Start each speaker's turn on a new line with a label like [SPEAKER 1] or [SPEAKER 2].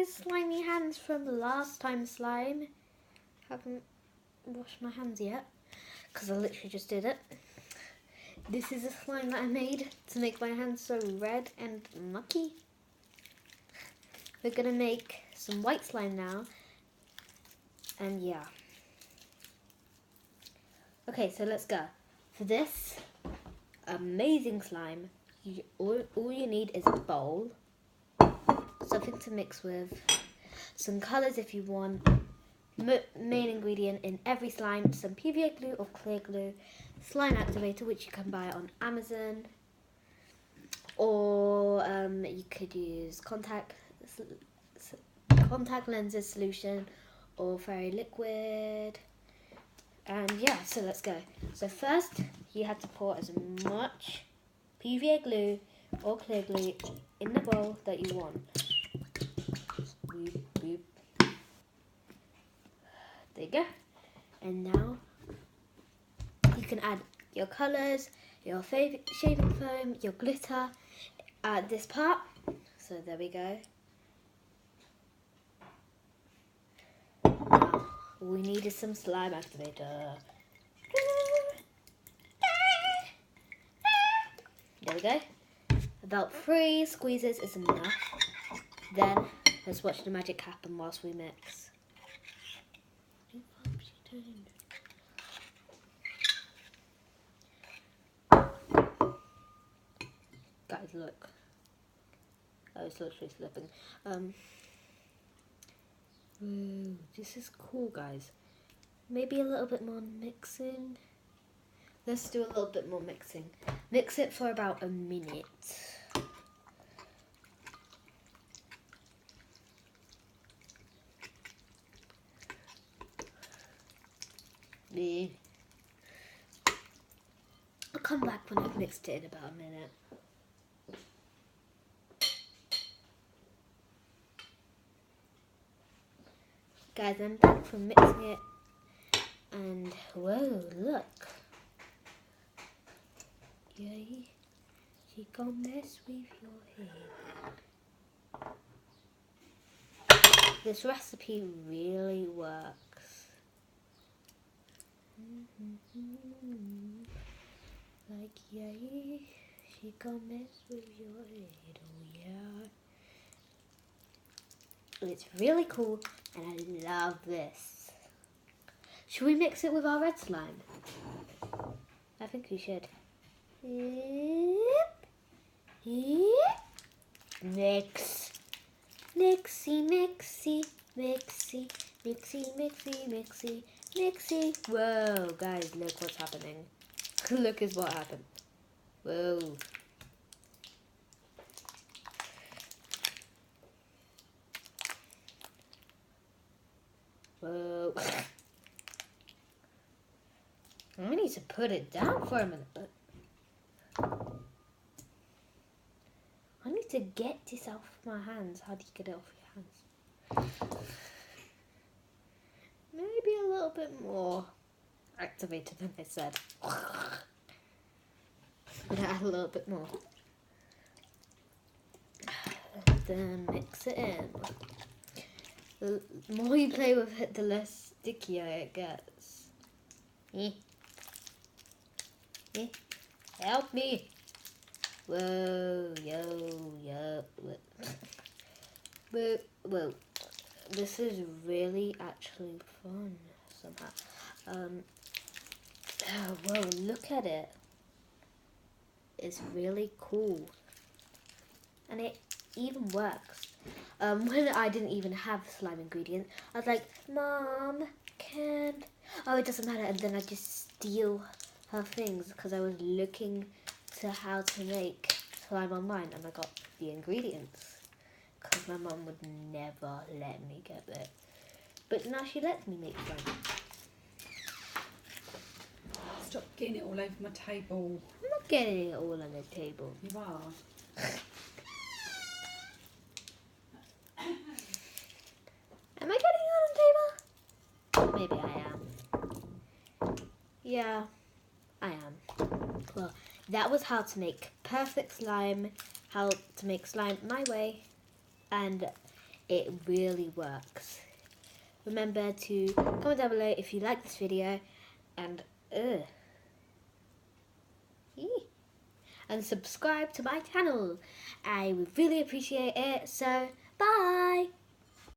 [SPEAKER 1] my slimy hands from last time slime. Haven't washed my hands yet because I literally just did it. This is a slime that I made to make my hands so red and mucky. We're gonna make some white slime now, and yeah. Okay, so let's go. For this amazing slime, all you need is a bowl, something to mix with, some colours if you want, main ingredient in every slime, some PVA glue or clear glue, slime activator which you can buy on Amazon, or you could use contact lenses solution or fairy liquid. And yeah, so let's go. So first you have to pour as much PVA glue or clear glue in the bowl that you want. Boop, boop. There you go. And now you can add your colours, your favourite shaving foam, your glitter at this part. So there we go. Now, all we need is some slime activator. There we go. About 3 squeezes is enough. Then let's watch the magic happen whilst we mix. Guys, look. I was literally slipping. Ooh, this is cool, guys. Maybe a little bit more mixing. Let's do a little bit more mixing. Mix it for about a minute. Yeah. I'll come back when I've mixed it in about a minute. Guys, I'm back from mixing it. And whoa, look. Yay, she gon' mess with your head. This recipe really works. Like, yay, she gon' mess with your head, oh yeah. It's really cool, and I love this. Should we mix it with our red slime? I think we should. Yep. Yep. Mix. Mixy, mixy, mixy, mixy, mixy, mixy, mixy. Whoa, guys, look what's happening. Look is what happened. Whoa. Whoa. I need to put it down for a minute. I need to get this off my hands. How do you get it off your hands? Maybe a little bit more activated than I said. I'm gonna add a little bit more. Then mix it in. The more you play with it, the less stickier it gets. Help me! Whoa, yo. Whoa. This is really actually fun somehow. Oh, whoa, look at it. It's really cool. And it even works. When I didn't even have slime ingredients, I was like, Mom, oh, it doesn't matter. And then I just steal her things because I was looking to how to make slime online, and I got the ingredients because my mum would never let me get it. But now she lets me make slime.
[SPEAKER 2] Stop getting it all over my table.
[SPEAKER 1] I'm not getting it all on the table.
[SPEAKER 2] You are.
[SPEAKER 1] Am I getting it on the table? Maybe I am. Yeah, I am. Well, that was how to make perfect slime, how to make slime my way. And It really works. Remember to comment down below if you like this video and and subscribe to my channel. I would really appreciate it. So, bye!